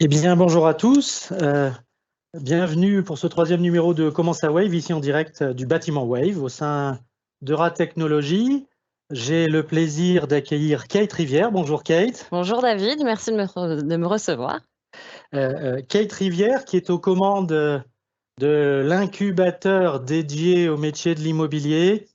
Eh bien, bonjour à tous. Bienvenue pour ce troisième numéro de Comment ça Wave, ici en direct du bâtiment Wave au sein d'Eura Technologies. J'ai le plaisir d'accueillir Kate Rivière. Bonjour Kate. Bonjour David, merci de me recevoir. Kate Rivière qui est aux commandes de l'incubateur dédié au métier de l'immobilier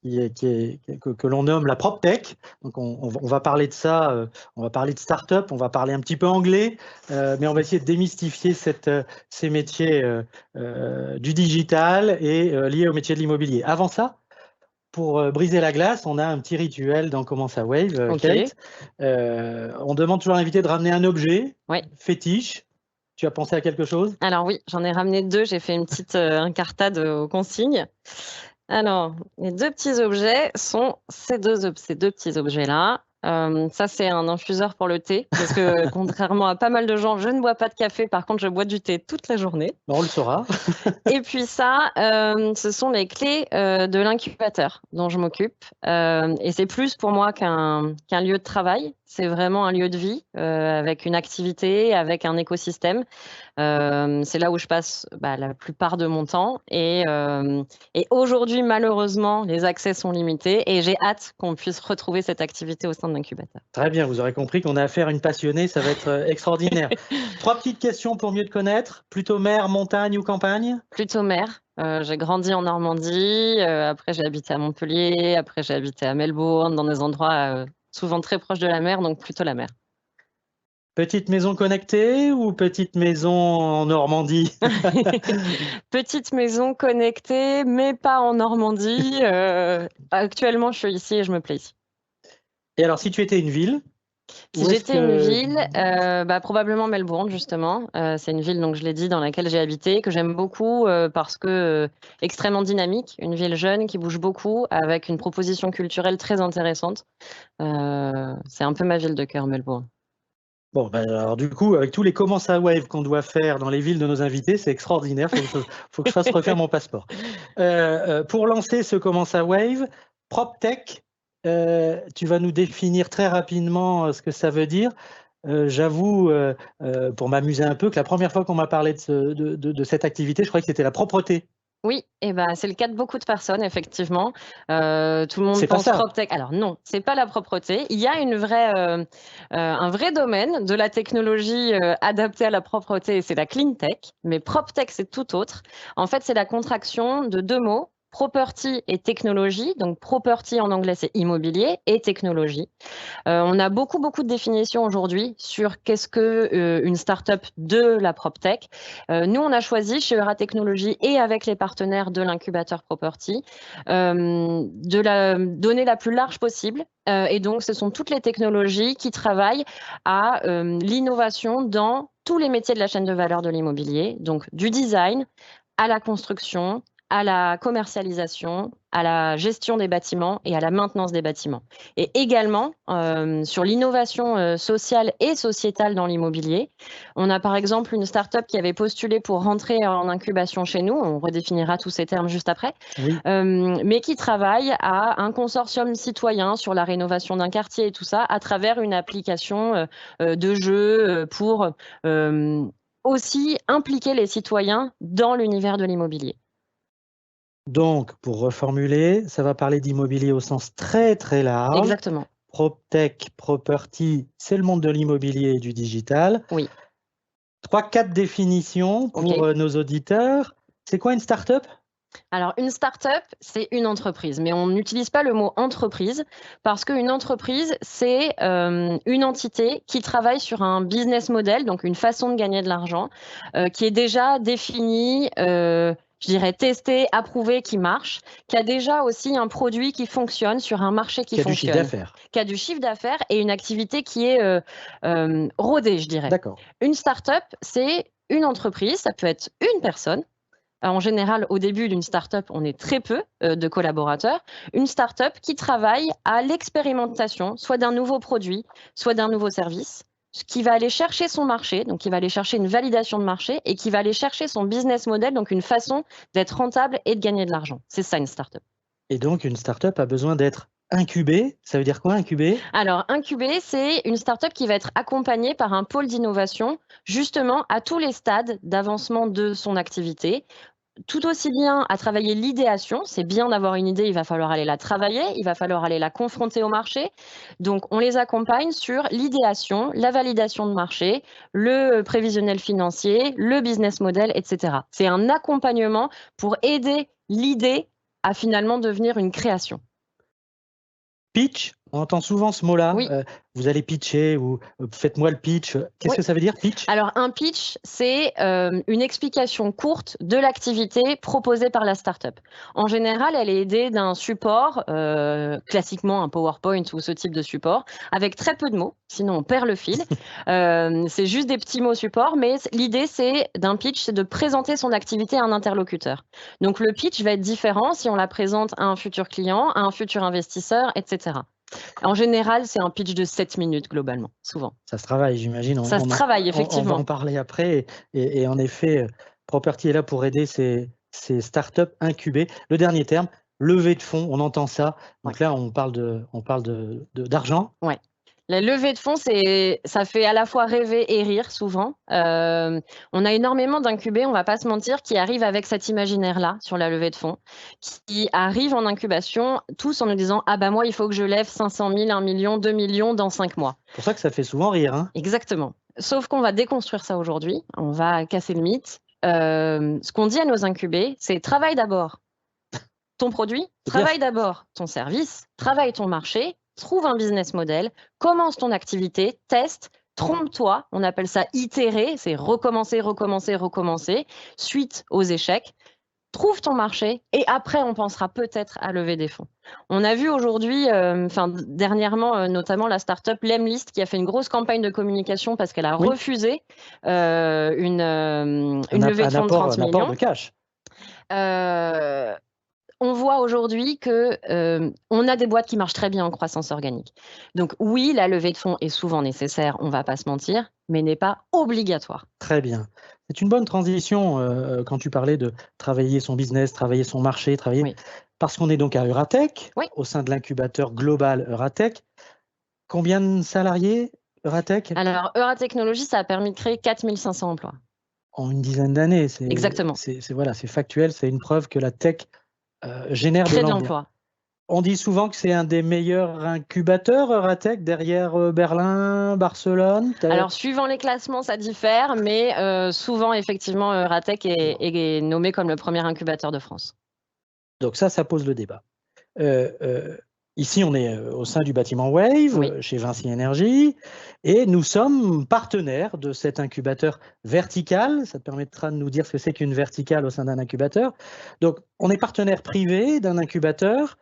que l'on nomme la PropTech. Donc on va parler de ça, on va parler de start-up, on va parler un petit peu anglais, mais on va essayer de démystifier ces métiers du digital et liés au métier de l'immobilier. Avant ça, pour briser la glace, on a un petit rituel dans Comment ça Wave, Okay. Kate. On demande toujours à l'invité de ramener un objet fétiche. Tu as pensé à quelque chose? Alors oui, j'en ai ramené deux, j'ai fait une petite incartade aux consignes. Alors, les deux petits objets sont ces deux petits objets-là. Ça, c'est un infuseur pour le thé, parce que contrairement à pas mal de gens, je ne bois pas de café, par contre, je bois du thé toute la journée. On le saura. Et puis ça, ce sont les clés de l'incubateur dont je m'occupe. Et c'est plus pour moi qu'un lieu de travail. C'est vraiment un lieu de vie avec une activité, avec un écosystème. C'est là où je passe la plupart de mon temps. Et aujourd'hui, malheureusement, les accès sont limités et j'ai hâte qu'on puisse retrouver cette activité au sein de l'incubateur. Très bien, vous aurez compris qu'on a affaire à une passionnée, ça va être extraordinaire. Trois petites questions pour mieux te connaître. Plutôt mer, montagne ou campagne? Plutôt mer. J'ai grandi en Normandie, après j'ai habité à Montpellier, après j'ai habité à Melbourne, dans des endroits souvent très proches de la mer, donc plutôt la mer. Petite maison connectée ou petite maison en Normandie? Petite maison connectée, mais pas en Normandie. Actuellement, je suis ici et je me plais ici. Et alors, si tu étais une ville? Si j'étais une ville, probablement Melbourne, justement. C'est une ville, donc je l'ai dit, dans laquelle j'ai habité, que j'aime beaucoup parce que extrêmement dynamique, une ville jeune qui bouge beaucoup, avec une proposition culturelle très intéressante. C'est un peu ma ville de cœur, Melbourne. Bon, alors du coup, avec tous les Comment ça Wave qu'on doit faire dans les villes de nos invités, c'est extraordinaire. Faut que je fasse refaire mon passeport. Pour lancer ce Comment ça Wave, PropTech, tu vas nous définir très rapidement ce que ça veut dire. J'avoue, pour m'amuser un peu, que la première fois qu'on m'a parlé de cette activité, je croyais que c'était la propreté. Oui, c'est le cas de beaucoup de personnes, effectivement. Tout le monde C'est pas pense ça. PropTech. Alors non, c'est pas la propreté. Il y a un vrai domaine de la technologie adaptée à la propreté, et c'est la clean tech. Mais PropTech, c'est tout autre. En fait, c'est la contraction de deux mots. Property et technologie. Donc, property en anglais, c'est immobilier, et technologie. On a beaucoup de définitions aujourd'hui sur qu'est-ce que une start-up de la PropTech. Nous, on a choisi chez Eura Technologies et avec les partenaires de l'incubateur Property de la donner la plus large possible. Et donc, ce sont toutes les technologies qui travaillent à l'innovation dans tous les métiers de la chaîne de valeur de l'immobilier, donc du design à la construction, à la commercialisation, à la gestion des bâtiments et à la maintenance des bâtiments. Et également sur l'innovation sociale et sociétale dans l'immobilier. On a par exemple une start-up qui avait postulé pour rentrer en incubation chez nous, on redéfinira tous ces termes juste après, Oui. mais qui travaille à un consortium citoyen sur la rénovation d'un quartier et tout ça à travers une application de jeu pour aussi impliquer les citoyens dans l'univers de l'immobilier. Donc, pour reformuler, ça va parler d'immobilier au sens très très large. Exactement. PropTech, property, c'est le monde de l'immobilier et du digital. Oui. 3-4 définitions pour nos auditeurs. C'est quoi une start-up? Alors, une start-up, c'est une entreprise, mais on n'utilise pas le mot entreprise parce qu'une entreprise, c'est une entité qui travaille sur un business model, donc une façon de gagner de l'argent, qui est déjà définie, je dirais testé, approuvé, qui marche, qui a déjà aussi un produit qui fonctionne sur un marché qui fonctionne. Qui a du chiffre d'affaires. Qui a du chiffre d'affaires et une activité qui est rodée, je dirais. D'accord. Une start-up, c'est une entreprise, ça peut être une personne. En général, au début d'une start-up, on est très peu de collaborateurs. Une start-up qui travaille à l'expérimentation, soit d'un nouveau produit, soit d'un nouveau service, qui va aller chercher son marché, donc qui va aller chercher une validation de marché et qui va aller chercher son business model, donc une façon d'être rentable et de gagner de l'argent. C'est ça une start-up. Et donc, une start-up a besoin d'être incubée, ça veut dire quoi, incubée? Alors, incubé, c'est une startup qui va être accompagnée par un pôle d'innovation, justement à tous les stades d'avancement de son activité. Tout aussi bien à travailler l'idéation, c'est bien d'avoir une idée, il va falloir aller la travailler, il va falloir aller la confronter au marché. Donc, on les accompagne sur l'idéation, la validation de marché, le prévisionnel financier, le business model, etc. C'est un accompagnement pour aider l'idée à finalement devenir une création. Pitch, on entend souvent ce mot-là. Oui. Vous allez pitcher ou faites-moi le pitch. Qu'est-ce Oui. que ça veut dire, pitch? Alors, un pitch, c'est une explication courte de l'activité proposée par la startup. En général, elle est aidée d'un support, classiquement un PowerPoint ou ce type de support, avec très peu de mots, sinon on perd le fil. C'est juste des petits mots support, mais l'idée d'un pitch, c'est de présenter son activité à un interlocuteur. Donc, le pitch va être différent si on la présente à un futur client, à un futur investisseur, etc. En général, c'est un pitch de 7 minutes globalement, souvent. Ça se travaille, j'imagine. Ça se travaille, On effectivement. va en parler après. Et en effet, Property est là pour aider ces startups incubées. Le dernier terme, levée de fonds, on entend ça. Donc là, on parle d'argent. Ouais. La levée de fonds, ça fait à la fois rêver et rire souvent. On a énormément d'incubés, on va pas se mentir, qui arrivent avec cet imaginaire-là sur la levée de fonds, qui arrivent en incubation tous en nous disant « Ah bah moi, il faut que je lève 500 000, 1 million, 2 millions dans 5 mois. » C'est pour ça que ça fait souvent rire. Hein. Exactement. Sauf qu'on va déconstruire ça aujourd'hui, on va casser le mythe. Ce qu'on dit à nos incubés, c'est « Travaille d'abord ton produit, travaille d'abord ton service, travaille ton marché, trouve un business model, commence ton activité, teste, trompe-toi, on appelle ça itérer, c'est recommencer, recommencer, recommencer, suite aux échecs, trouve ton marché et après on pensera peut-être à lever des fonds. On a vu aujourd'hui, dernièrement, notamment la startup Lemlist qui a fait une grosse campagne de communication parce qu'elle a refusé une levée de fonds de 30 millions. Un apport de cash. On voit aujourd'hui que on a des boîtes qui marchent très bien en croissance organique. Donc oui, la levée de fonds est souvent nécessaire, on ne va pas se mentir, mais n'est pas obligatoire. Très bien. C'est une bonne transition quand tu parlais de travailler son business, travailler son marché, Oui. Parce qu'on est donc à Euratech, Oui. au sein de l'incubateur global Euratech. Combien de salariés, Euratech? Alors, Euratechnologies, ça a permis de créer 4500 emplois. En une dizaine d'années. Exactement. C'est factuel, c'est une preuve que la tech génère de l'emploi. On dit souvent que c'est un des meilleurs incubateurs Euratech derrière Berlin, Barcelone. Alors, suivant les classements, ça diffère, mais souvent, effectivement, Euratech est nommé comme le premier incubateur de France. Donc ça pose le débat. Ici, on est au sein du bâtiment Wave, chez Vinci Énergie, et nous sommes partenaires de cet incubateur vertical. Ça te permettra de nous dire ce que c'est qu'une verticale au sein d'un incubateur. Donc, on est partenaire privé d'un incubateur.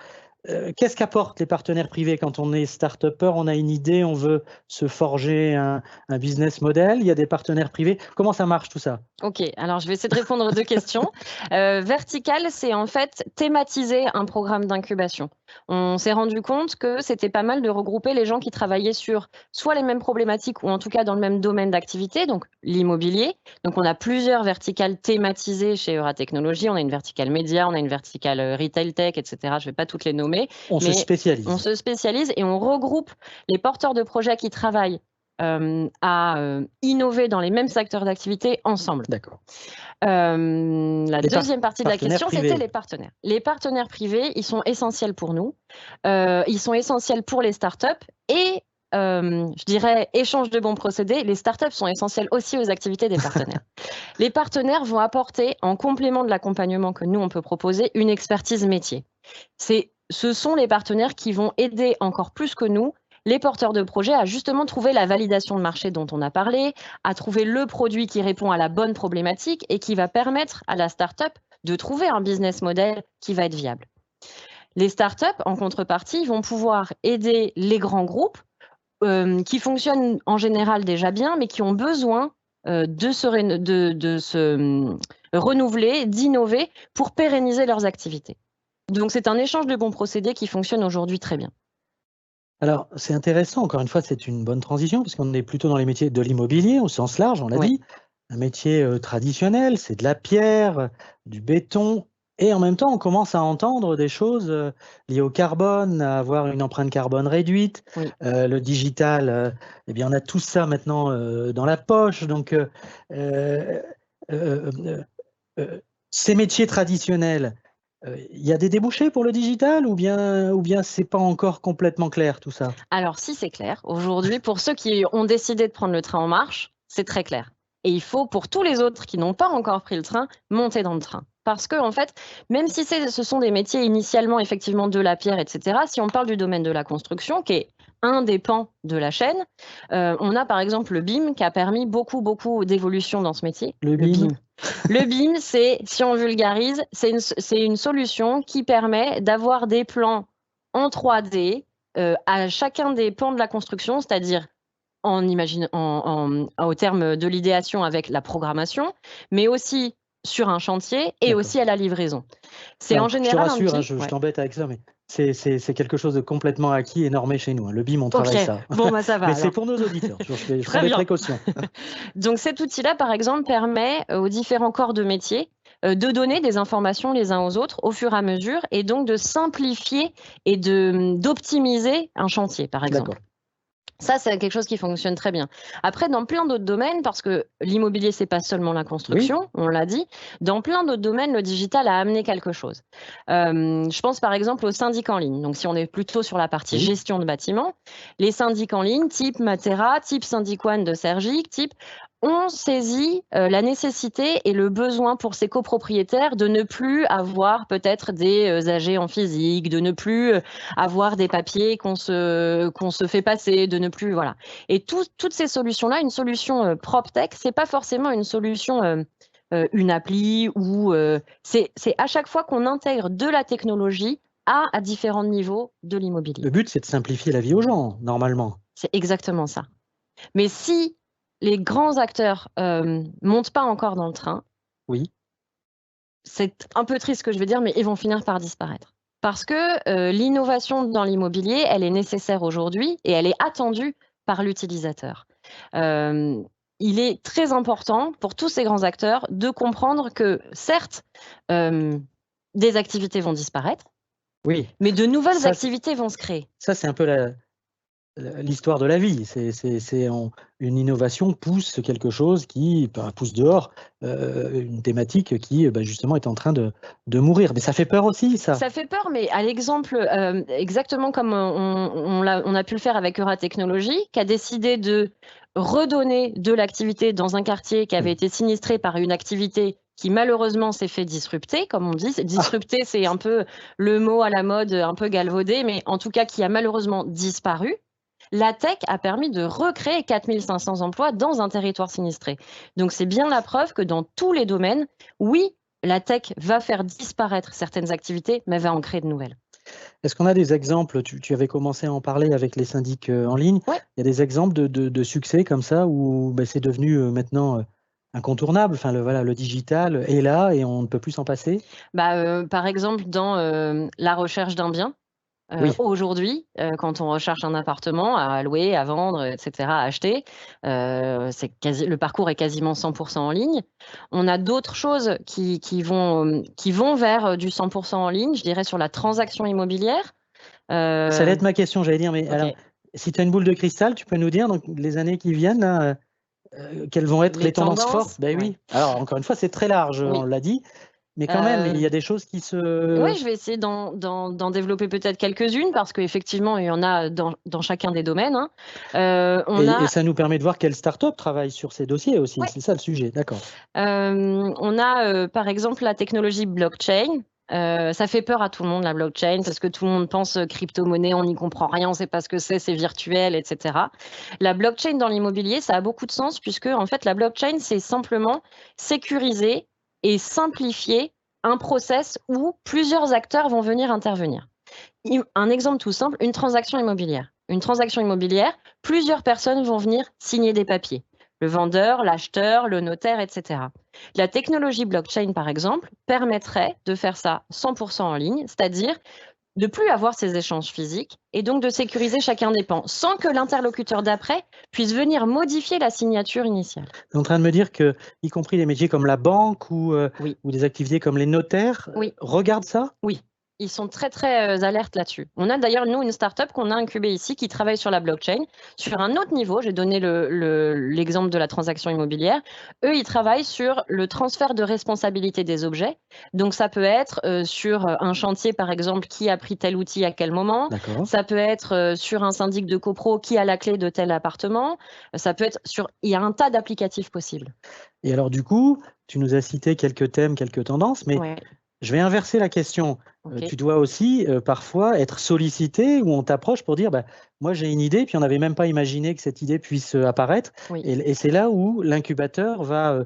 Qu'est-ce qu'apportent les partenaires privés quand on est start-upper? On a une idée, on veut se forger un business model. Il y a des partenaires privés. Comment ça marche tout ça? Ok, alors je vais essayer de répondre aux deux questions. Vertical, c'est en fait thématiser un programme d'incubation. On s'est rendu compte que c'était pas mal de regrouper les gens qui travaillaient sur soit les mêmes problématiques ou en tout cas dans le même domaine d'activité, donc l'immobilier. Donc on a plusieurs verticales thématisées chez Euratechnologies. On a une verticale média, on a une verticale retail tech, etc. Je ne vais pas toutes les nommer. On se spécialise. On se spécialise et on regroupe les porteurs de projets qui travaillent à innover dans les mêmes secteurs d'activité ensemble. D'accord. La deuxième partie de la question, c'était les partenaires. Les partenaires privés, ils sont essentiels pour nous. Ils sont essentiels pour les startups et je dirais échange de bons procédés. Les startups sont essentielles aussi aux activités des partenaires. Les partenaires vont apporter, en complément de l'accompagnement que nous, on peut proposer, une expertise métier. Ce sont les partenaires qui vont aider encore plus que nous les porteurs de projets à justement trouver la validation de marché dont on a parlé, à trouver le produit qui répond à la bonne problématique et qui va permettre à la start-up de trouver un business model qui va être viable. Les start-up, en contrepartie, vont pouvoir aider les grands groupes qui fonctionnent en général déjà bien, mais qui ont besoin de se renouveler, d'innover pour pérenniser leurs activités. Donc, c'est un échange de bons procédés qui fonctionne aujourd'hui très bien. Alors, c'est intéressant, encore une fois, c'est une bonne transition, parce qu'on est plutôt dans les métiers de l'immobilier, au sens large, on l'a dit. Un métier traditionnel, c'est de la pierre, du béton, Et en même temps, on commence à entendre des choses liées au carbone, à avoir une empreinte carbone réduite. Oui. Le digital, eh bien, on a tout ça maintenant dans la poche. Donc, ces métiers traditionnels, il y a des débouchés pour le digital ou bien c'est pas encore complètement clair tout ça? Alors si, c'est clair. Aujourd'hui, pour ceux qui ont décidé de prendre le train en marche, c'est très clair. Et il faut, pour tous les autres qui n'ont pas encore pris le train, monter dans le train. Parce que, en fait, même si ce sont des métiers initialement, effectivement, de la pierre, etc., si on parle du domaine de la construction, qui est un des pans de la chaîne, on a par exemple le BIM qui a permis beaucoup, beaucoup d'évolution dans ce métier. Le BIM? Le BIM, c'est, si on vulgarise, c'est une solution qui permet d'avoir des plans en 3D à chacun des pans de la construction, c'est-à-dire au terme de l'idéation avec la programmation, mais aussi sur un chantier et D'accord. aussi à la livraison. C'est Alors, en je te général rassure, un je outil. t'embête avec ça, mais c'est quelque chose de complètement acquis et normé chez nous, hein. Le BIM, on travaille Ok, ça. bon, bah ça va Mais c'est alors. pour nos auditeurs. Je Très prends des bien. précautions. Donc cet outil-là, par exemple, permet aux différents corps de métier de donner des informations les uns aux autres au fur et à mesure et donc de simplifier et d'optimiser un chantier, par exemple. D'accord. Ça, c'est quelque chose qui fonctionne très bien. Après, dans plein d'autres domaines, parce que l'immobilier, c'est pas seulement la construction, Oui, on l'a dit, dans plein d'autres domaines, le digital a amené quelque chose. Je pense par exemple aux syndics en ligne. Donc, si on est plutôt sur la partie oui. gestion de bâtiments, les syndics en ligne, type Matera, type Syndic One de Sergic, type ont saisi la nécessité et le besoin pour ces copropriétaires de ne plus avoir peut-être des AG en physique, de ne plus avoir des papiers qu'on se fait passer, de ne plus, voilà. Et toutes ces solutions-là, une solution PropTech, c'est pas forcément une solution, une appli ou c'est à chaque fois qu'on intègre de la technologie à différents niveaux de l'immobilier. Le but, c'est de simplifier la vie aux gens, normalement. C'est exactement ça. Mais si les grands acteurs montent pas encore dans le train, Oui. c'est un peu triste ce que je veux dire, mais ils vont finir par disparaître. Parce que l'innovation dans l'immobilier, elle est nécessaire aujourd'hui et elle est attendue par l'utilisateur. Il est très important pour tous ces grands acteurs de comprendre que, certes, des activités vont disparaître, Oui. mais de nouvelles Ça, activités vont se créer. ça c'est un peu l'histoire de la vie. Une innovation pousse quelque chose qui pousse dehors une thématique qui justement est en train de mourir. Mais ça fait peur aussi, ça. Ça fait peur, mais à l'exemple, exactement comme on a pu le faire avec Euratechnologie, qui a décidé de redonner de l'activité dans un quartier qui avait Oui. été sinistré par une activité qui malheureusement s'est fait disrupter, comme on dit. Disrupter, c'est un peu le mot à la mode, un peu galvaudé, mais en tout cas qui a malheureusement disparu. La tech a permis de recréer 4 500 emplois dans un territoire sinistré. Donc c'est bien la preuve que dans tous les domaines, oui, la tech va faire disparaître certaines activités, mais va en créer de nouvelles. Est-ce qu'on a des exemples? Tu avais commencé à en parler avec les syndics en ligne. Ouais. Il y a des exemples de succès comme ça où c'est devenu maintenant incontournable. Enfin, voilà, le digital est là et on ne peut plus s'en passer. Par exemple, dans la recherche d'un bien, Oui, aujourd'hui, quand on recherche un appartement à louer, à vendre, etc., à acheter, le parcours est quasiment 100% en ligne. On a d'autres choses qui vont vers du 100% en ligne, je dirais sur la transaction immobilière. ça allait être ma question, j'allais dire. Mais alors, OK. si tu as une boule de cristal, tu peux nous dire donc, les années qui viennent, là, quelles vont être Les les tendances tendances? fortes? Ben Ouais. oui. Alors, encore une fois, c'est très large, Oui. on l'a dit. Mais quand même, il y a des choses qui Oui, se... je vais essayer d'en développer peut-être quelques-unes parce qu'effectivement, il y en a dans chacun des domaines, hein. Et ça nous permet de voir quelle start-up travaille sur ces dossiers aussi. Ouais. C'est ça le sujet, d'accord. On a par exemple la technologie blockchain. Ça fait peur à tout le monde, la blockchain, parce que tout le monde pense crypto-monnaie, on n'y comprend rien, on ne sait pas ce que c'est virtuel, etc. La blockchain dans l'immobilier, ça a beaucoup de sens puisque en fait, la blockchain, c'est simplement sécuriser et simplifier un process où plusieurs acteurs vont venir intervenir. Un exemple tout simple, une transaction immobilière. Une transaction immobilière, plusieurs personnes vont venir signer des papiers. Le vendeur, l'acheteur, le notaire, etc. La technologie blockchain, par exemple, permettrait de faire ça 100% en ligne, c'est-à-dire de plus avoir ces échanges physiques et donc de sécuriser chacun des pans sans que l'interlocuteur d'après puisse venir modifier la signature initiale. Tu es en train de me dire que, y compris les métiers comme la banque ou Oui. des activités comme les notaires, Oui. regardent ça? Oui. Ils sont très, très alertes là-dessus. On a d'ailleurs, nous, une start-up qu'on a incubée ici qui travaille sur la blockchain. Sur un autre niveau, j'ai donné l'exemple de la transaction immobilière. Eux, ils travaillent sur le transfert de responsabilité des objets. Donc, ça peut être sur un chantier, par exemple, qui a pris tel outil à quel moment. D'accord. Ça peut être sur un syndic de copro qui a la clé de tel appartement. Ça peut être sur... Il y a un tas d'applicatifs possibles. Et alors, du coup, tu nous as cité quelques thèmes, quelques tendances, mais Ouais. je vais inverser la question. Ok. Tu dois aussi parfois être sollicité ou on t'approche pour dire moi j'ai une idée, puis on n'avait même pas imaginé que cette idée puisse apparaître. Oui. Et c'est là où l'incubateur va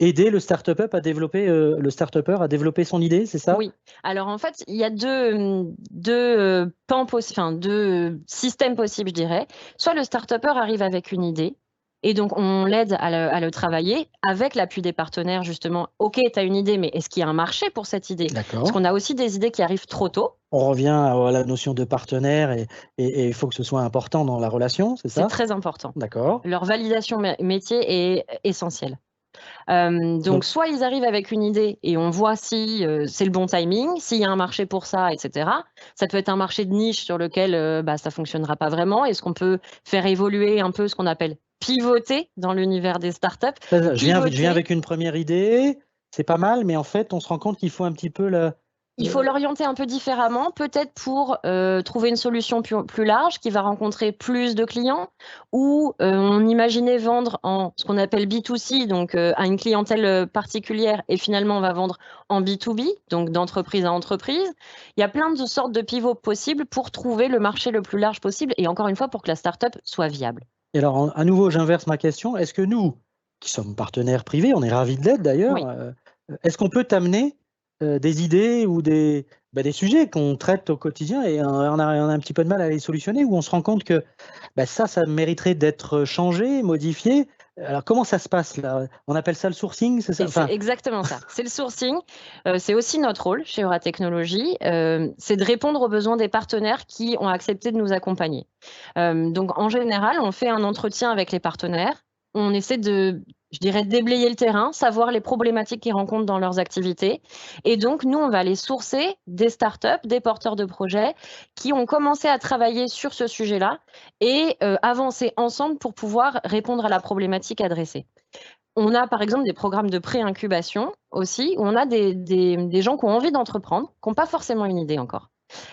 aider le start-upper à développer son idée, c'est ça? Oui. Alors en fait, il y a deux pans enfin, deux systèmes possibles, je dirais. Soit le start-upper arrive avec une idée, et donc on l'aide à le travailler avec l'appui des partenaires, justement. OK, tu as une idée, mais est-ce qu'il y a un marché pour cette idée? Parce D'accord. qu'on a aussi des idées qui arrivent trop tôt. On revient à la notion de partenaire et il faut que ce soit important dans la relation, c'est C'est ça? très important. D'accord. Leur validation métier est essentielle. Donc soit ils arrivent avec une idée et on voit si c'est le bon timing, s'il y a un marché pour ça, etc. Ça peut être un marché de niche sur lequel ça fonctionnera pas vraiment. Est-ce qu'on peut faire évoluer un peu ce qu'on appelle pivoter dans l'univers des startups? Je viens avec une première idée, c'est pas mal, mais en fait, on se rend compte qu'il faut un petit peu Il faut l'orienter un peu différemment, peut-être pour trouver une solution plus large qui va rencontrer plus de clients, ou on imaginait vendre en ce qu'on appelle B2C, donc à une clientèle particulière, et finalement on va vendre en B2B, donc d'entreprise à entreprise. Il y a plein de sortes de pivots possibles pour trouver le marché le plus large possible, et encore une fois pour que la startup soit viable. Et alors, à nouveau, j'inverse ma question. Est-ce que nous, qui sommes partenaires privés, on est ravis de l'aide d'ailleurs, Oui. est-ce qu'on peut t'amener des idées ou des sujets qu'on traite au quotidien et on a un petit peu de mal à les solutionner, où on se rend compte que ça mériterait d'être changé, modifié? Alors, comment ça se passe là? On appelle ça le sourcing, c'est ça? C'est exactement ça. C'est le sourcing. C'est aussi notre rôle chez Eura Technologies. C'est de répondre aux besoins des partenaires qui ont accepté de nous accompagner. Donc, en général, on fait un entretien avec les partenaires. On essaie de, je dirais, déblayer le terrain, savoir les problématiques qu'ils rencontrent dans leurs activités. Et donc, nous, on va aller sourcer des startups, des porteurs de projets qui ont commencé à travailler sur ce sujet-là et avancer ensemble pour pouvoir répondre à la problématique adressée. On a par exemple des programmes de pré-incubation aussi, où on a des gens qui ont envie d'entreprendre, qui n'ont pas forcément une idée encore.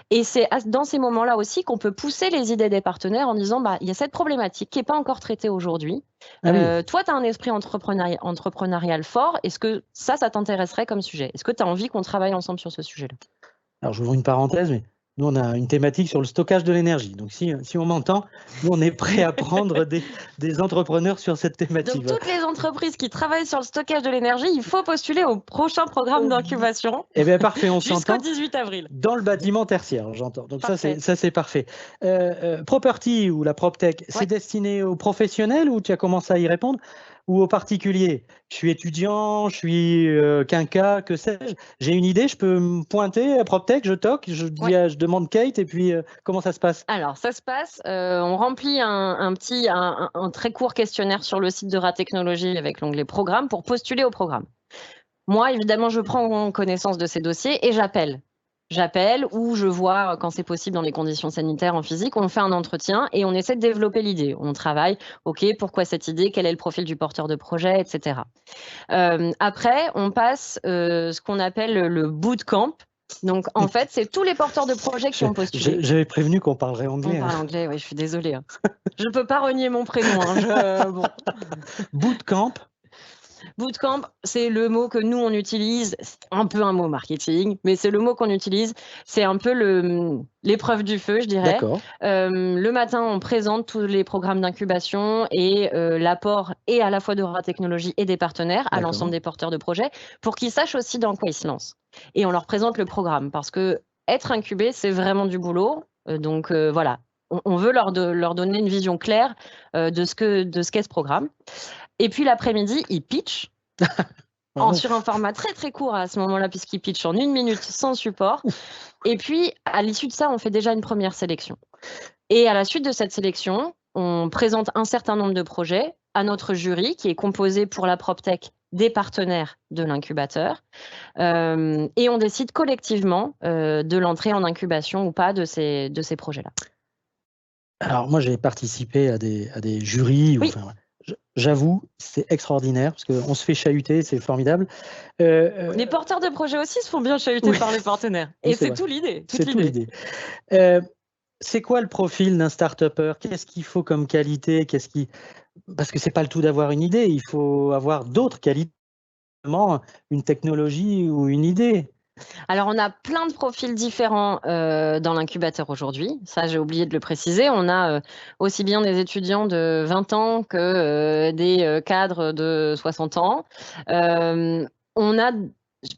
Et c'est dans ces moments-là aussi qu'on peut pousser les idées des partenaires en disant il y a cette problématique qui n'est pas encore traitée aujourd'hui. Ah oui. Toi, tu as un esprit entrepreneurial fort. Est-ce que ça t'intéresserait comme sujet? Est-ce que tu as envie qu'on travaille ensemble sur ce sujet-là? Alors, j'ouvre une parenthèse, mais nous, on a une thématique sur le stockage de l'énergie. Donc, si on m'entend, nous, on est prêt à prendre des entrepreneurs sur cette thématique. Donc, toutes les entreprises qui travaillent sur le stockage de l'énergie, il faut postuler au prochain programme d'incubation. Eh bien, parfait, on Jusqu'au s'entend. 18 avril. Dans le bâtiment tertiaire, j'entends. Donc, Parfait. ça, c'est parfait. Property ou la PropTech, c'est destiné aux professionnels ou tu as commencé à y répondre, ou aux particuliers? Je suis étudiant, je suis quinca, que sais-je. J'ai une idée, je peux me pointer à PropTech, je toque, je demande Kate, et puis comment ça se passe? Alors, ça se passe, on remplit un très court questionnaire sur le site d'Eura Technologies avec l'onglet Programme pour postuler au programme. Moi, évidemment, je prends connaissance de ces dossiers et j'appelle. J'appelle ou je vois quand c'est possible dans les conditions sanitaires en physique, on fait un entretien et on essaie de développer l'idée. On travaille, OK, pourquoi cette idée, quel est le profil du porteur de projet, etc. Après, on passe ce qu'on appelle le bootcamp. Donc, en fait, c'est tous les porteurs de projets qui ont postulé. J'avais prévenu qu'on parlerait anglais. On parle anglais, oui, je suis désolée. Hein. Je ne peux pas renier mon prénom. Bon. Bootcamp. Bootcamp, c'est le mot que nous, on utilise. C'est un peu un mot marketing, mais c'est le mot qu'on utilise. C'est un peu l'épreuve du feu, je dirais. D'accord. Le matin, on présente tous les programmes d'incubation et l'apport et à la fois d'Eura Technologies et des partenaires à l'ensemble des porteurs de projets pour qu'ils sachent aussi dans quoi ils se lancent. Et on leur présente le programme parce que être incubé, c'est vraiment du boulot. Donc voilà, on veut leur donner une vision claire de ce qu'est ce programme. Et puis l'après-midi, ils pitchent. sur un format très très court à ce moment-là, puisqu'il pitch en 1 minute sans support. Et puis, à l'issue de ça, on fait déjà une première sélection. Et à la suite de cette sélection, on présente un certain nombre de projets à notre jury qui est composé pour la PropTech des partenaires de l'incubateur. Et on décide collectivement de l'entrée en incubation ou pas de ces projets-là. Alors moi, j'ai participé à des jurys. Oui. J'avoue, c'est extraordinaire parce qu'on se fait chahuter, c'est formidable. Les porteurs de projets aussi se font bien chahuter par les partenaires. Et c'est tout l'idée. C'est tout l'idée. C'est quoi le profil d'un start-upper? Qu'est-ce qu'il faut comme qualité? Parce que c'est pas le tout d'avoir une idée, il faut avoir d'autres qualités, une technologie ou une idée. Alors, on a plein de profils différents dans l'incubateur aujourd'hui. Ça, j'ai oublié de le préciser. On a aussi bien des étudiants de 20 ans que des cadres de 60 ans. On a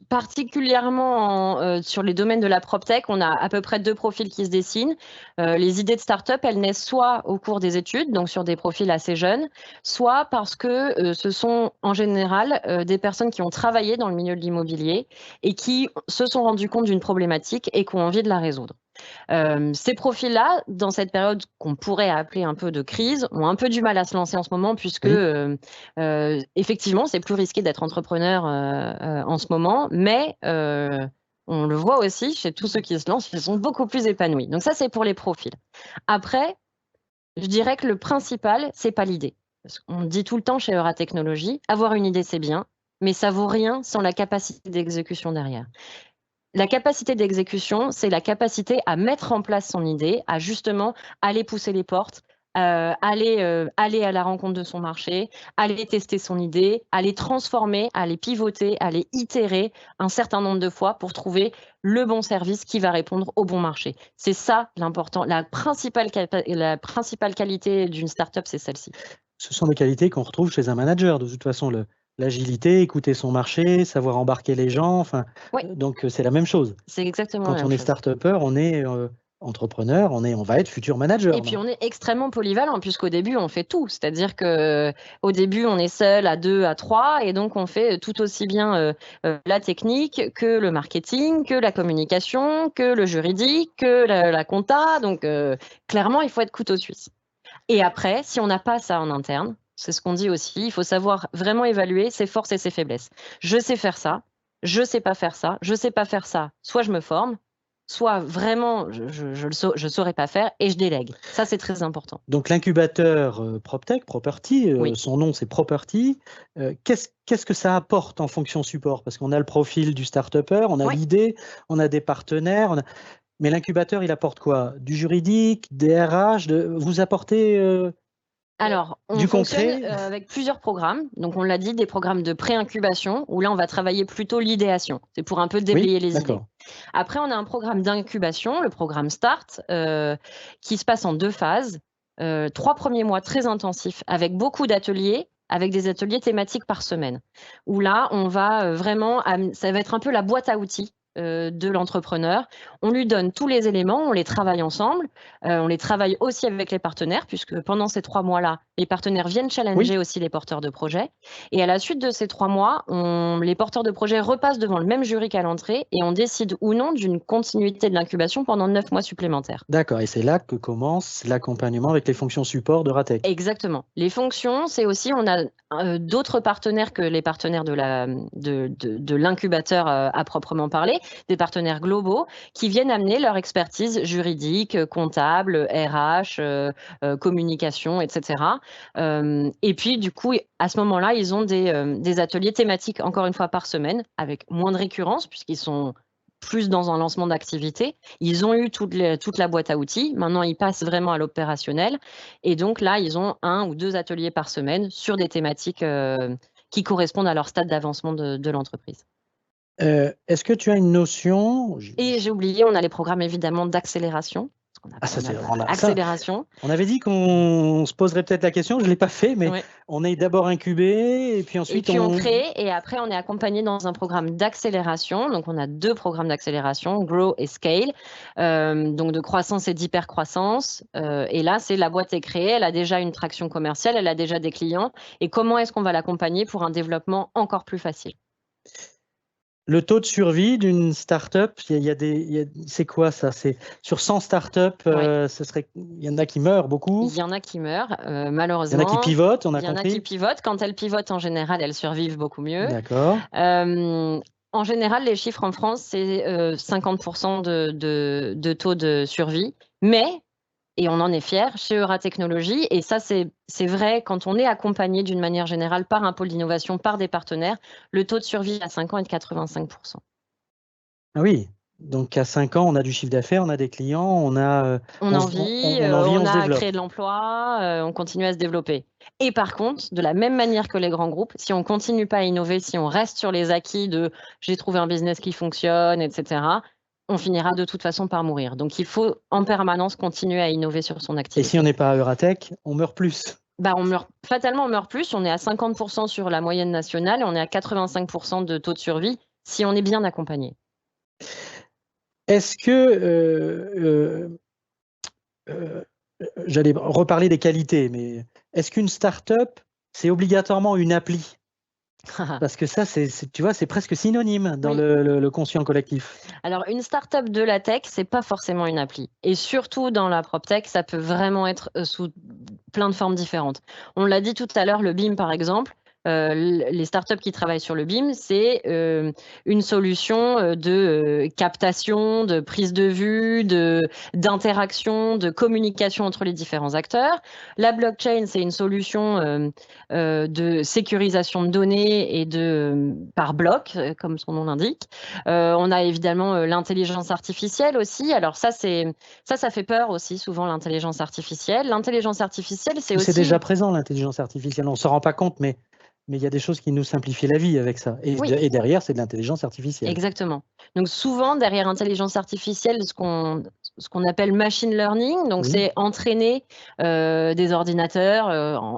particulièrement sur les domaines de la PropTech, on a à peu près 2 profils qui se dessinent. Les idées de start-up, elles naissent soit au cours des études, donc sur des profils assez jeunes, soit parce que ce sont en général des personnes qui ont travaillé dans le milieu de l'immobilier et qui se sont rendus compte d'une problématique et qui ont envie de la résoudre. Ces profils-là, dans cette période qu'on pourrait appeler un peu de crise, ont un peu du mal à se lancer en ce moment puisque effectivement, c'est plus risqué d'être entrepreneur en ce moment, mais on le voit aussi chez tous ceux qui se lancent, ils sont beaucoup plus épanouis. Donc ça, c'est pour les profils. Après, je dirais que le principal, c'est pas l'idée. On dit tout le temps chez Euratechnologies, avoir une idée, c'est bien, mais ça vaut rien sans la capacité d'exécution derrière. La capacité d'exécution, c'est la capacité à mettre en place son idée, à justement aller pousser les portes, aller à la rencontre de son marché, aller tester son idée, aller transformer, aller pivoter, aller itérer un certain nombre de fois pour trouver le bon service qui va répondre au bon marché. C'est ça l'important. La principale qualité d'une startup, c'est celle-ci. Ce sont des qualités qu'on retrouve chez un manager. De toute façon, l'agilité, écouter son marché, savoir embarquer les gens. Oui. Donc, c'est la même chose. C'est exactement la même chose. Quand on est start-upper, on est entrepreneur, on va être futur manager. Et puis, on est extrêmement polyvalent puisqu'au début, on fait tout. C'est-à-dire qu'au début, on est seul à 2, à 3 et donc on fait tout aussi bien la technique que le marketing, que la communication, que le juridique, que la compta. Donc, clairement, il faut être couteau suisse. Et après, si on n'a pas ça en interne, c'est ce qu'on dit aussi, il faut savoir vraiment évaluer ses forces et ses faiblesses. Je sais faire ça, je sais pas faire ça, je sais pas faire ça, soit je me forme, soit vraiment je saurais pas faire et je délègue. Ça, c'est très important. Donc l'incubateur PropTech, Property, Oui. son nom c'est Property. Qu'est-ce que ça apporte en fonction support? Parce qu'on a le profil du start-upper, on a l'idée, on a des partenaires, mais l'incubateur, il apporte quoi? Du juridique, des RH, vous apportez Alors, on fonctionne avec plusieurs programmes. Donc, on l'a dit, des programmes de pré-incubation, où là, on va travailler plutôt l'idéation. C'est pour un peu déblayer les idées. Après, on a un programme d'incubation, le programme START, qui se passe en 2 phases. 3 premiers mois très intensifs, avec beaucoup d'ateliers, avec des ateliers thématiques par semaine. Où là, on va vraiment, ça va être un peu la boîte à outils de l'entrepreneur. On lui donne tous les éléments, on les travaille ensemble, on les travaille aussi avec les partenaires, puisque pendant ces 3 mois-là, les partenaires viennent challenger aussi les porteurs de projets. Et à la suite de ces 3 mois, les porteurs de projets repassent devant le même jury qu'à l'entrée et on décide ou non d'une continuité de l'incubation pendant 9 mois supplémentaires. D'accord, et c'est là que commence l'accompagnement avec les fonctions support d'Euratech. Exactement. Les fonctions, c'est aussi, on a d'autres partenaires que les partenaires de l'incubateur à proprement parler, des partenaires globaux qui viennent amener leur expertise juridique, comptable, RH, communication, etc. Et puis, du coup, à ce moment-là, ils ont des ateliers thématiques, encore une fois, par semaine, avec moins de récurrence, puisqu'ils sont plus dans un lancement d'activité. Ils ont eu toute la boîte à outils. Maintenant, ils passent vraiment à l'opérationnel. Et donc là, ils ont 1 ou 2 ateliers par semaine sur des thématiques qui correspondent à leur stade d'avancement de l'entreprise. Est-ce que tu as une notion? Et j'ai oublié, on a les programmes évidemment d'accélération. Accélération. On avait dit qu'on se poserait peut-être la question, je ne l'ai pas fait, mais on est d'abord incubé et puis ensuite on crée et après on est accompagné dans un programme d'accélération. Donc on a 2 programmes d'accélération, Grow et Scale, donc de croissance et d'hypercroissance. Et là, c'est la boîte est créée, elle a déjà une traction commerciale, elle a déjà des clients. Et comment est-ce qu'on va l'accompagner pour un développement encore plus facile? Le taux de survie d'une start-up, c'est quoi ça? C'est sur 100 start-up, Ouais. il y en a qui meurent beaucoup. Il y en a qui meurent, Il y en a malheureusement. qui pivotent, on a Il y en a qui compris. pivotent. Quand elles pivotent, en général, elles survivent beaucoup mieux. D'accord. En général, les chiffres en France, c'est 50% de taux de survie. Mais, et on en est fiers, chez Euratechnologies, et ça c'est vrai quand on est accompagné d'une manière générale par un pôle d'innovation, par des partenaires, le taux de survie à 5 ans est de 85%. Ah oui, donc à 5 ans, on a du chiffre d'affaires, on a des clients, On en vit, on se a développe. créé de l'emploi, on continue à se développer. Et par contre, de la même manière que les grands groupes, si on continue pas à innover, si on reste sur les acquis de j'ai trouvé un business qui fonctionne, etc., on finira de toute façon par mourir. Donc il faut en permanence continuer à innover sur son Et activité. si on n'est pas à Euratech, on meurt plus. Fatalement, on meurt plus. On est à 50% sur la moyenne nationale et on est à 85% de taux de survie si on est bien accompagné. Est-ce que, j'allais reparler des qualités, mais est-ce qu'une start-up, c'est obligatoirement une appli? Parce que ça, tu vois, c'est presque synonyme dans Oui. le conscient collectif. Alors, une start-up de la tech, c'est pas forcément une appli. Et surtout dans la PropTech, ça peut vraiment être sous plein de formes différentes. On l'a dit tout à l'heure, le BIM par exemple. Les startups qui travaillent sur le BIM, c'est une solution de captation, de prise de vue, d'interaction, de communication entre les différents acteurs. La blockchain, c'est une solution de sécurisation de données et par bloc, comme son nom l'indique. On a évidemment l'intelligence artificielle aussi. Alors ça fait peur aussi souvent, l'intelligence artificielle. L'intelligence artificielle, c'est aussi... C'est déjà présent, l'intelligence artificielle. On ne s'en rend pas compte, mais il y a des choses qui nous simplifient la vie avec ça. Et, Oui. et derrière, c'est de l'intelligence artificielle. Exactement. Donc souvent, derrière intelligence artificielle, ce qu'on appelle machine learning, donc Oui. c'est entraîner des ordinateurs,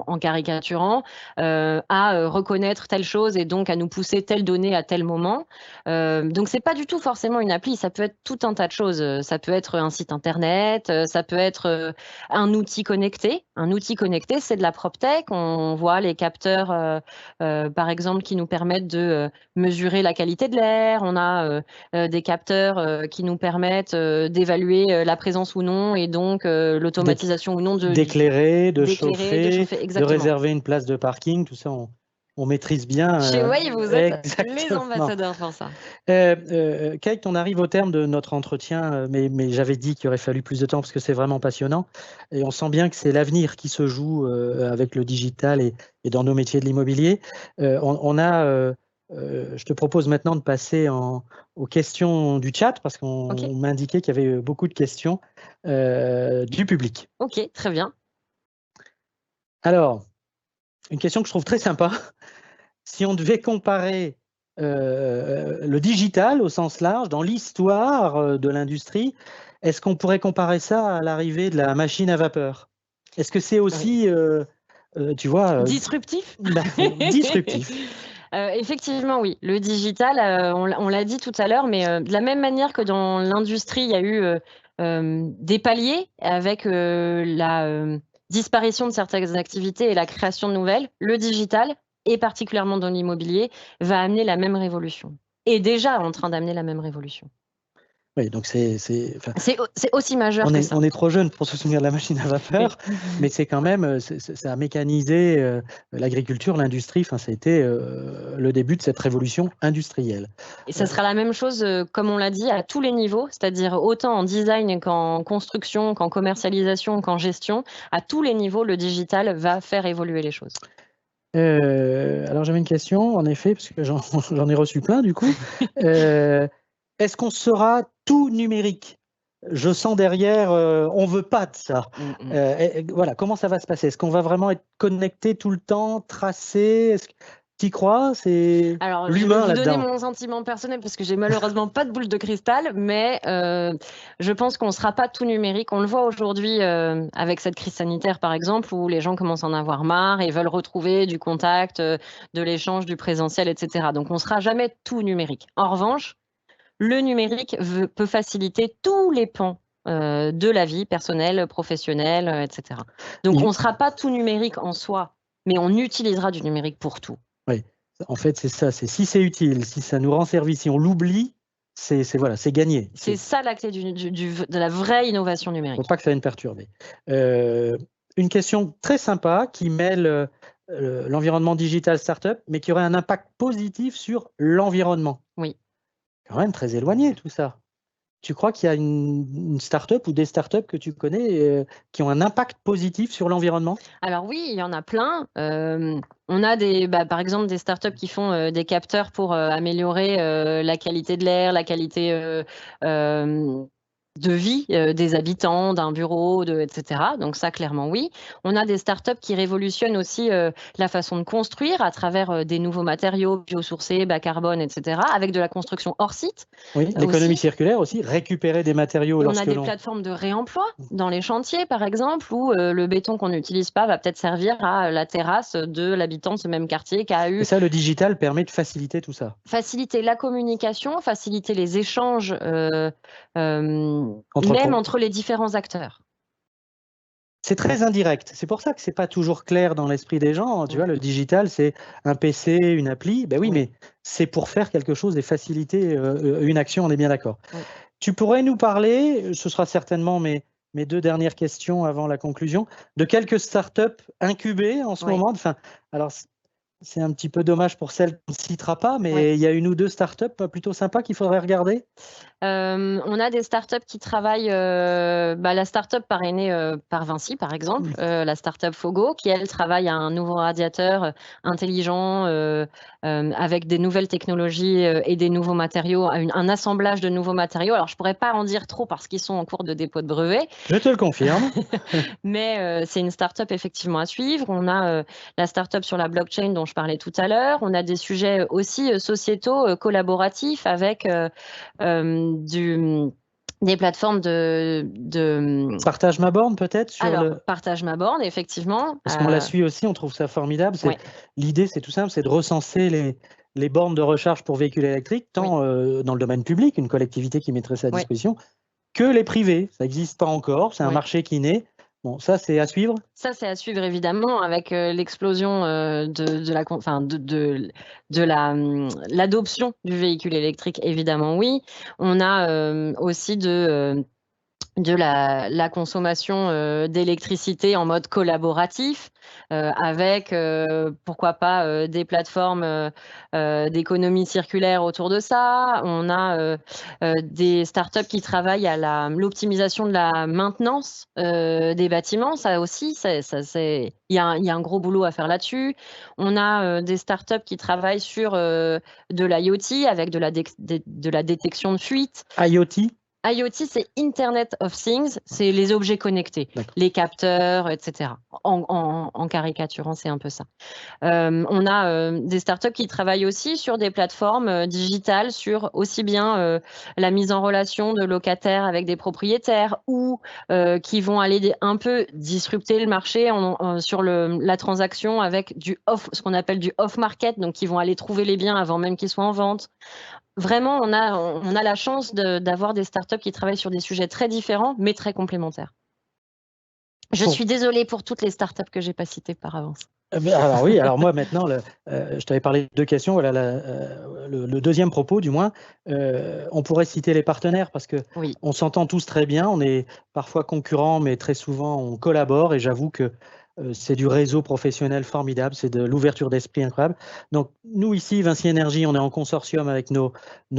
en caricaturant, à reconnaître telle chose et donc à nous pousser telle donnée à tel moment. Donc c'est pas du tout forcément une appli, ça peut être tout un tas de choses. Ça peut être un site internet, ça peut être un outil connecté. Un outil connecté, c'est de la PropTech. On voit les capteurs, par exemple, qui nous permettent de mesurer la qualité de l'air. On a des capteurs qui nous permettent d'évaluer la présence ou non et donc l'automatisation ou non d'éclairer, de chauffer, de exactement. réserver une place de parking, tout ça, on maîtrise bien. Chez Wave, vous êtes les ambassadeurs pour ça. Kate, on arrive au terme de notre entretien, mais j'avais dit qu'il aurait fallu plus de temps parce que c'est vraiment passionnant. Et on sent bien que c'est l'avenir qui se joue avec le digital et dans nos métiers de l'immobilier. Je te propose maintenant de passer aux questions du chat parce qu'on m'a indiqué qu'il y avait beaucoup de questions du public. Ok, très bien. Alors, une question que je trouve très sympa. Si on devait comparer le digital au sens large dans l'histoire de l'industrie, est-ce qu'on pourrait comparer ça à l'arrivée de la machine à vapeur? Est-ce que c'est aussi, tu vois… disruptif? Disruptif. Effectivement, oui. Le digital, on l'a dit tout à l'heure, mais de la même manière que dans l'industrie, il y a eu des paliers avec la disparition de certaines activités et la création de nouvelles, le digital, et particulièrement dans l'immobilier, va amener la même révolution. Et déjà en train d'amener la même révolution. Oui, donc c'est aussi majeur que ça. On est trop jeune pour se souvenir de la machine à vapeur, mais c'est quand même, ça a mécanisé l'agriculture, l'industrie, ça a été le début de cette révolution industrielle. Et ça sera la même chose, comme on l'a dit, à tous les niveaux, c'est-à-dire autant en design qu'en construction, qu'en commercialisation, qu'en gestion. À tous les niveaux, le digital va faire évoluer les choses. Alors j'avais une question, en effet, parce que j'en ai reçu plein du coup. Est-ce qu'on sera tout numérique? Je sens derrière, on veut pas de ça. Voilà, comment ça va se passer? Est-ce qu'on va vraiment être connecté tout le temps, tracé? T'y crois? C'est l'humain là-dedans. Je vais vous donner mon sentiment personnel parce que j'ai malheureusement pas de boule de cristal, mais je pense qu'on ne sera pas tout numérique. On le voit aujourd'hui avec cette crise sanitaire, par exemple, où les gens commencent à en avoir marre et veulent retrouver du contact, de l'échange, du présentiel, etc. Donc, on ne sera jamais tout numérique. En revanche, le numérique peut faciliter tous les pans de la vie personnelle, professionnelle, etc. Donc, on ne sera pas tout numérique en soi, mais on utilisera du numérique pour tout. Oui, En fait, c'est ça. C'est si c'est utile, si ça nous rend service, si on l'oublie, voilà, c'est gagné. C'est ça la clé de la vraie innovation Il ne numérique. faut pas que ça vienne perturber. Une question très sympa qui mêle l'environnement digital startup, mais qui aurait un impact positif sur l'environnement. Oui. Quand même très éloigné tout ça. Tu crois qu'il y a une start-up ou des start-up que tu connais qui ont un impact positif sur l'environnement? Alors oui, il y en a plein. On a par exemple des startups qui font des capteurs pour améliorer la qualité de l'air, la qualité de vie des habitants, d'un bureau, etc. Donc ça, clairement, oui. On a des startups qui révolutionnent aussi la façon de construire à travers des nouveaux matériaux biosourcés, bas carbone, etc., avec de la construction hors site. Oui, l'économie circulaire aussi, récupérer des matériaux On a des plateformes de réemploi dans les chantiers, par exemple, où le béton qu'on n'utilise pas va peut-être servir à la terrasse de l'habitant de ce même quartier qui a eu... Et ça, le digital permet de faciliter tout ça. Faciliter la communication, faciliter les échanges, même entre les différents acteurs. C'est très indirect. C'est pour ça que c'est pas toujours clair dans l'esprit des gens. Tu vois, le digital, c'est un PC, une appli. Ben oui, mais c'est pour faire quelque chose et faciliter une action, on est bien d'accord. Tu pourrais nous parler, ce sera certainement mes 2 dernières questions avant la conclusion, de quelques startups incubées en ce moment. Enfin, alors, c'est un petit peu dommage pour celles qu'on ne citera pas, mais il y a 1 ou 2 startups plutôt sympas qu'il faudrait regarder. On a des startups qui travaillent, la startup parrainée par Vinci, par exemple, la startup Fogo, qui, elle, travaille à un nouveau radiateur intelligent avec des nouvelles technologies et des nouveaux matériaux, un assemblage de nouveaux matériaux. Alors, je ne pourrais pas en dire trop parce qu'ils sont en cours de dépôt de brevet. Je te le confirme. Mais c'est une startup effectivement à suivre. On a la startup sur la blockchain dont je parlais tout à l'heure. On a des sujets aussi sociétaux, collaboratifs avec des plateformes de... Partage ma borne peut-être Partage ma borne, effectivement. Parce qu'on la suit aussi, on trouve ça formidable. L'idée, c'est tout simple, c'est de recenser les bornes de recharge pour véhicules électriques, tant dans le domaine public, une collectivité qui mettrait ça à disposition, que les privés. Ça n'existe pas encore, c'est un marché qui naît. Bon, ça, c'est à suivre? Ça, c'est à suivre, évidemment, avec l'explosion de l'adoption du véhicule électrique, évidemment, oui. On a aussi de la consommation d'électricité en mode collaboratif, avec, pourquoi pas, des plateformes d'économie circulaire autour de ça. On a des startups qui travaillent à l'optimisation de la maintenance des bâtiments. Ça aussi, il y a un gros boulot à faire là-dessus. On a des startups qui travaillent sur de l'IoT avec de la détection de fuite. IoT, c'est Internet of Things, c'est les objets connectés, les capteurs, etc. En caricaturant, c'est un peu ça. On a des startups qui travaillent aussi sur des plateformes digitales, sur aussi bien la mise en relation de locataires avec des propriétaires ou qui vont aller un peu disrupter le marché sur la transaction avec ce qu'on appelle du off-market, donc qui vont aller trouver les biens avant même qu'ils soient en vente. Vraiment, on a la chance d'avoir des startups qui travaillent sur des sujets très différents, mais très complémentaires. Je suis désolée pour toutes les startups que je n'ai pas citées par avance. Alors oui, alors moi maintenant, je t'avais parlé de 2 questions. Voilà, le deuxième propos, du moins, on pourrait citer les partenaires parce qu'on s'entend tous très bien. On est parfois concurrents, mais très souvent on collabore. Et j'avoue que c'est du réseau professionnel formidable, c'est de l'ouverture d'esprit incroyable. Donc nous ici, Vinci Énergie, on est en consortium avec nos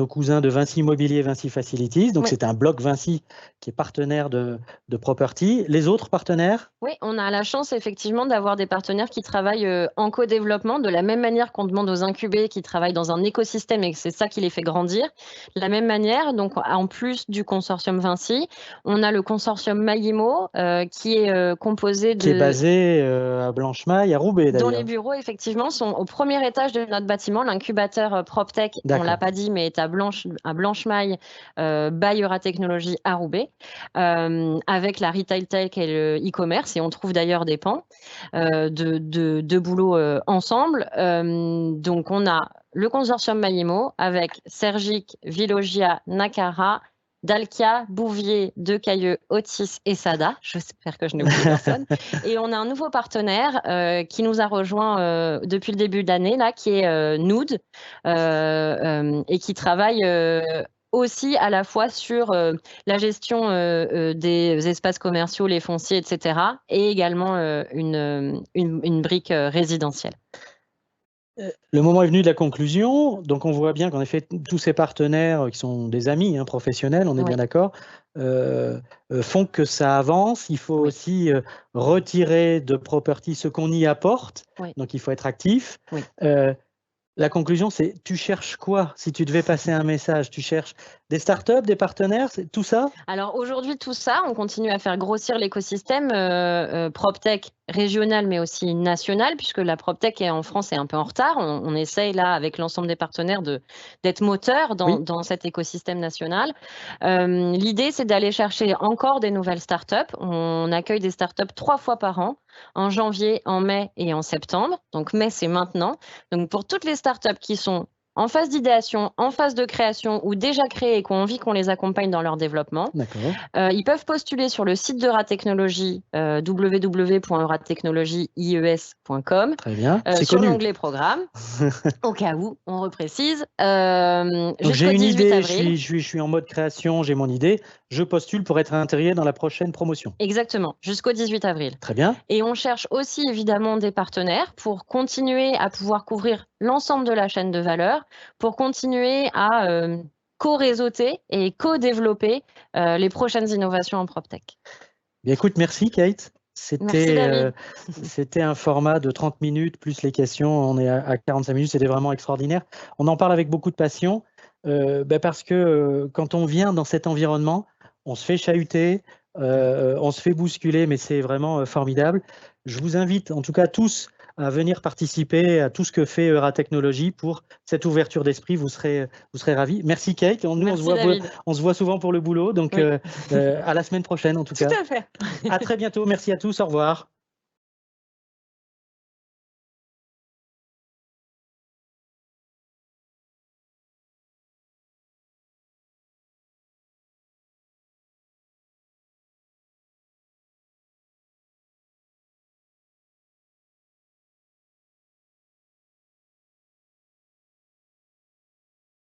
cousins de Vinci Immobilier, Vinci Facilities. Donc c'est un bloc Vinci qui est partenaire de Property. Les autres partenaires? Oui, on a la chance effectivement d'avoir des partenaires qui travaillent en co-développement de la même manière qu'on demande aux incubés qui travaillent dans un écosystème et que c'est ça qui les fait grandir. De la même manière, donc en plus du consortium Vinci, on a le consortium Maïmo qui est composé de... Qui est basé à Blanchemaille, à Roubaix d'ailleurs. Dont les bureaux effectivement sont au premier étage de notre bâtiment, l'incubateur PropTech, on ne l'a pas dit, mais est à Blanchemaille, Bayera Technologies à Roubaix, avec la Retail Tech et le e-commerce, et on trouve d'ailleurs des pans de boulot ensemble. Donc on a le consortium Maïmo avec Sergic, Vilogia, Nakara Dalkia, Bouvier, Decailleux, Otis et Sada. J'espère que je n'ai oublié personne. Et on a un nouveau partenaire qui nous a rejoint depuis le début de l'année, là, qui est Nood, et qui travaille aussi à la fois sur la gestion des espaces commerciaux, les fonciers, etc. et également une brique résidentielle. Le moment est venu de la conclusion. Donc, on voit bien qu'en effet, tous ces partenaires qui sont des amis professionnels, on est bien d'accord, font que ça avance. Il faut aussi retirer de Property ce qu'on y apporte. Donc, il faut être actif. La conclusion, c'est tu cherches quoi? Si tu devais passer un message, tu cherches des startups, des partenaires, tout ça? Alors aujourd'hui, tout ça, on continue à faire grossir l'écosystème PropTech régional, mais aussi national, puisque la PropTech en France est un peu en retard. On essaye là, avec l'ensemble des partenaires, d'être moteur dans cet écosystème national. L'idée, c'est d'aller chercher encore des nouvelles startups. On accueille des startups 3 fois par an, en janvier, en mai et en septembre. Donc mai, c'est maintenant. Donc pour toutes les startups qui sont en phase d'idéation, en phase de création ou déjà créées et qui ont envie qu'on les accompagne dans leur développement, ils peuvent postuler sur le site d'Euratechnologies, www.euratechnologies.com, sur l'onglet programme, au cas où, on reprécise. J'ai une idée, je suis en mode création, j'ai mon idée, je postule pour être intégré dans la prochaine promotion. Exactement, jusqu'au 18 avril. Très bien. Et on cherche aussi évidemment des partenaires pour continuer à pouvoir couvrir l'ensemble de la chaîne de valeur, pour continuer à co-réseauter et co-développer les prochaines innovations en PropTech. Bien, écoute, merci Kate. C'était un format de 30 minutes plus les questions. On est à 45 minutes, c'était vraiment extraordinaire. On en parle avec beaucoup de passion parce que quand on vient dans cet environnement, on se fait chahuter, on se fait bousculer, mais c'est vraiment formidable. Je vous invite en tout cas tous à venir participer à tout ce que fait Euratechnologies pour cette ouverture d'esprit. Vous serez ravis. Merci Kate. Nous, on se voit souvent pour le boulot. Donc, à la semaine prochaine en tout cas. Tout à fait. À très bientôt. Merci à tous. Au revoir.